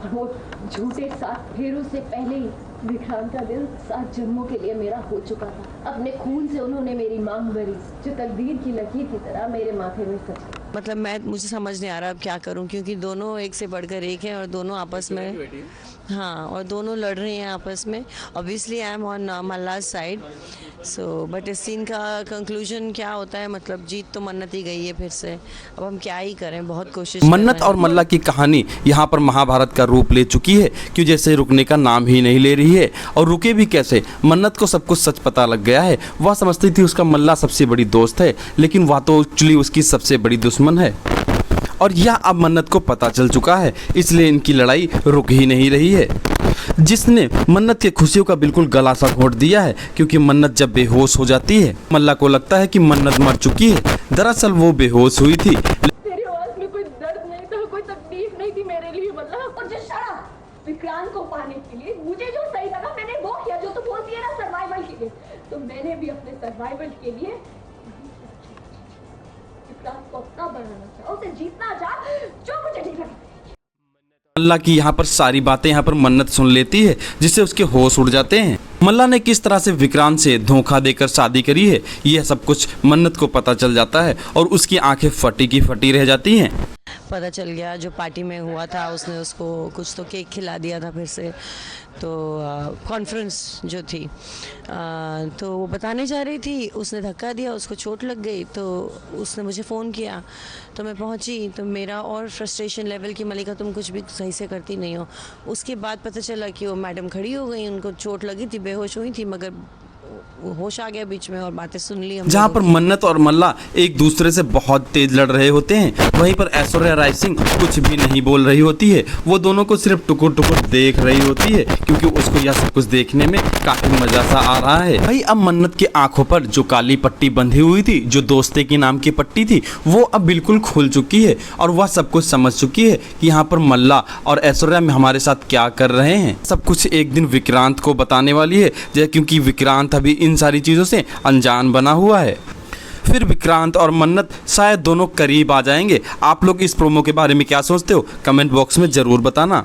और वो झूठे 7 फेरों से पहले ही विक्रांत का दिल 7 जन्मों के लिए मेरा हो चुका था। अपने खून से उन्होंने मेरी मांग भरी, जो तकदीर की लकीर की तरह मेरे माथे में सच गई। मतलब मुझे समझ नहीं आ रहा अब क्या करूं, क्योंकि दोनों एक से बढ़कर एक हैं और दोनों आपस में, हाँ, और दोनों लड़ रहे हैं आपस में। ऑब्वियसली आई एम ऑन मल्लाज साइड, सो बट इस सीन का कंक्लूजन क्या होता है, मतलब जीत तो मन्नत ही गई है फिर से। अब हम क्या ही करें, बहुत कोशिश मन्नत और मल्ला की कहानी यहाँ पर महाभारत का रूप ले चुकी है, क्यों जैसे रुकने का नाम ही नहीं ले रही है। और रुके भी कैसे, मन्नत को सब कुछ सच पता लग गया है। वह समझती थी उसका मल्ला सबसे बड़ी दोस्त है, लेकिन वह तो एक्चुअली उसकी सबसे बड़ी दुश्मन है। और यह अब मन्नत को पता चल चुका है, इसलिए इनकी लड़ाई रुक ही नहीं रही है, जिसने मन्नत के खुशियों का बिल्कुल गला सा घोंट दिया है। क्योंकि मन्नत जब बेहोश हो जाती है, मल्ला को लगता है कि मन्नत मर चुकी है, दरअसल वो बेहोश हुई थी। तेरी आवाज में कोई दर्द नहीं था, कोई तकलीफ नहीं थी मेरे लिए मल्ला। और जो शराब विक्रांत को पाने के लिए मुझे जो सही लगा मैंने वो किया, जो तू बोलती है ना सर्वाइवल के लिए, तो मैंने भी अपने सर्वाइवल के लिए विक्रांत को अपना बनाना चाहा, उसे जीतना चाहा, जो मुझे ठीक लगा। मल्ला की यहाँ पर सारी बातें यहाँ पर मन्नत सुन लेती है, जिससे उसके होश उड़ जाते हैं। मल्ला ने किस तरह से विक्रांत से धोखा देकर शादी करी है, यह सब कुछ मन्नत को पता चल जाता है और उसकी आंखें फटी की फटी रह जाती हैं। पता चल गया जो पार्टी में हुआ था, उसने उसको कुछ तो केक खिला दिया था फिर से, तो कॉन्फ्रेंस जो थी, तो वो बताने जा रही थी, उसने धक्का दिया, उसको चोट लग गई, तो उसने मुझे फ़ोन किया, तो मैं पहुंची, तो मेरा और फ्रस्ट्रेशन लेवल की मलिका तुम कुछ भी सही से करती नहीं हो। उसके बाद पता चला कि वो मैडम खड़ी हो गई, उनको चोट लगी थी, बेहोश हुई थी, मगर होश आ गया बीच में और बातें सुन ली हम। जहाँ पर मन्नत और मल्ला एक दूसरे से बहुत तेज लड़ रहे होते हैं, वहीं पर ऐश्वर्या राय सिंह कुछ भी नहीं बोल रही होती है। वो दोनों को सिर्फ टुकुर टुकुर देख रही होती है, क्योंकि उसको यह सब कुछ देखने में काफी मजा सा आ रहा है। भाई अब मन्नत के आंखों पर जो काली पट्टी बंधी हुई थी, जो दोस्ते के नाम की पट्टी थी, वो अब बिल्कुल खुल चुकी है और वह सब कुछ समझ चुकी है कि यहाँ पर मल्ला और ऐश्वर्या हमारे साथ क्या कर रहे हैं। सब कुछ एक दिन विक्रांत को बताने वाली है, क्योंकि विक्रांत अभी इन सारी चीज़ों से अनजान बना हुआ है। फिर विक्रांत और मन्नत शायद दोनों करीब आ जाएंगे। आप लोग इस प्रोमो के बारे में क्या सोचते हो, कमेंट बॉक्स में ज़रूर बताना।